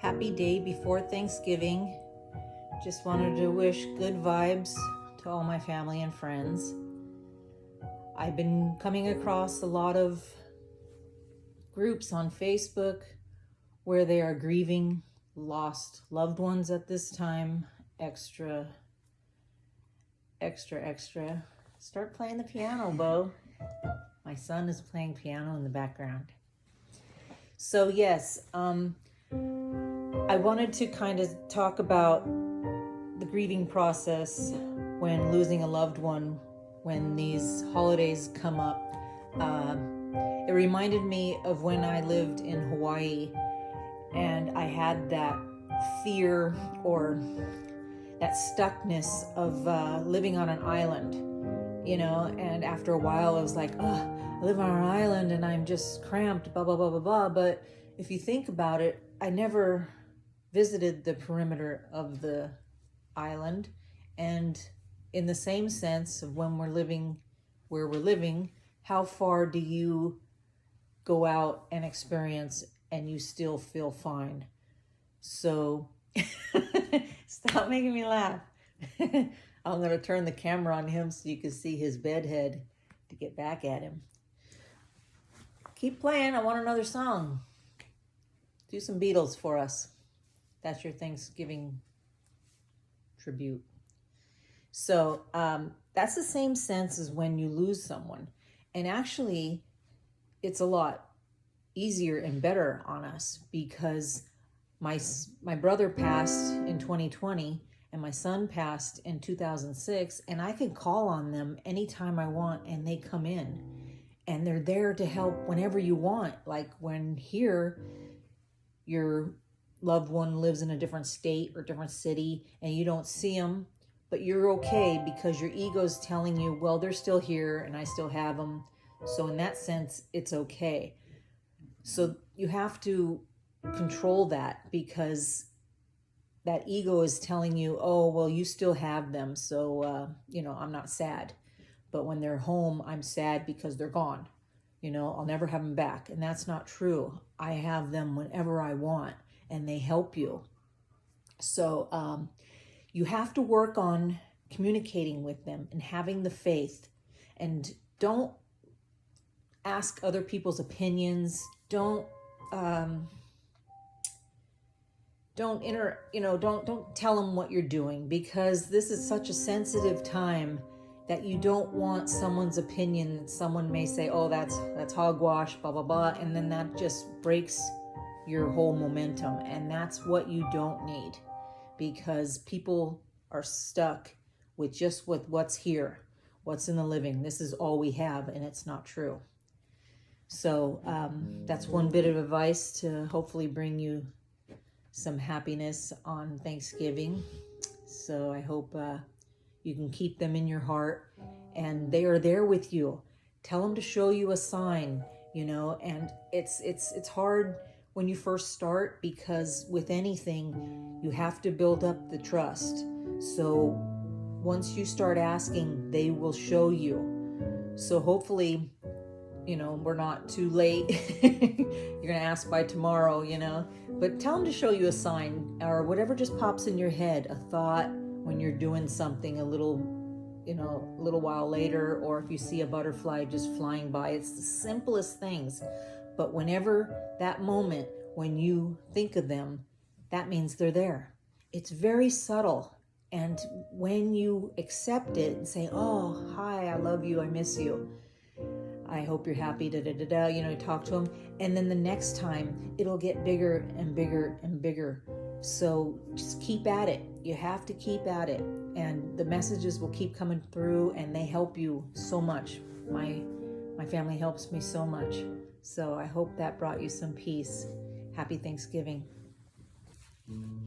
happy day before Thanksgiving. Just wanted to wish good vibes to all my family and friends. I've been coming across a lot of groups on Facebook where they are grieving lost loved ones at this time. Extra. Start playing the piano, Bo. My son is playing piano in the background. So yes, I wanted to kind of talk about the grieving process when losing a loved one, when these holidays come up. It reminded me of when I lived in Hawaii and I had that fear or that stuckness of living on an island, and after a while I was like, oh, I live on an island and I'm just cramped, blah, blah, blah, blah, blah. But if you think about it, I never visited the perimeter of the island. And in the same sense of when we're living where we're living, how far do you go out and experience and you still feel fine? So stop making me laugh. I'm going to turn the camera on him so you can see his bedhead to get back at him. Keep playing. I want another song. Do some Beatles for us. That's your Thanksgiving tribute. So that's the same sense as when you lose someone. And actually, it's a lot easier and better on us because my brother passed in 2020 and my son passed in 2006, and I can call on them anytime I want and they come in. And they're there to help whenever you want. Like when here, your loved one lives in a different state or different city and you don't see them, but you're okay because your ego's telling you, well, they're still here and I still have them. So in that sense, it's okay. So you have to control that because that ego is telling you, oh, well, you still have them. So, I'm not sad. But when they're home, I'm sad because they're gone. I'll never have them back. And that's not true. I have them whenever I want and they help you. So you have to work on communicating with them and having the faith. And don't ask other people's opinions. Don't tell them what you're doing, because this is such a sensitive time that you don't want someone's opinion. Someone may say, oh, that's hogwash, blah, blah, blah. And then that just breaks your whole momentum. And that's what you don't need, because people are stuck with what's here, what's in the living. This is all we have, and it's not true. So that's one bit of advice to hopefully bring you some happiness on Thanksgiving. So I hope you can keep them in your heart and they are there with you. Tell them to show you a sign, and it's hard when you first start, because with anything, you have to build up the trust. So once you start asking, they will show you. So hopefully, we're not too late. You're going to ask by tomorrow, but tell them to show you a sign or whatever just pops in your head, a thought when you're doing something a little while later, or if you see a butterfly just flying by. It's the simplest things. But whenever that moment, when you think of them, that means they're there. It's very subtle. And when you accept it and say, oh, hi, I love you, I miss you, I hope you're happy, talk to them. And then the next time, it'll get bigger and bigger and bigger. So just keep at it. You have to keep at it. And the messages will keep coming through, and they help you so much. My family helps me so much. So I hope that brought you some peace. Happy Thanksgiving.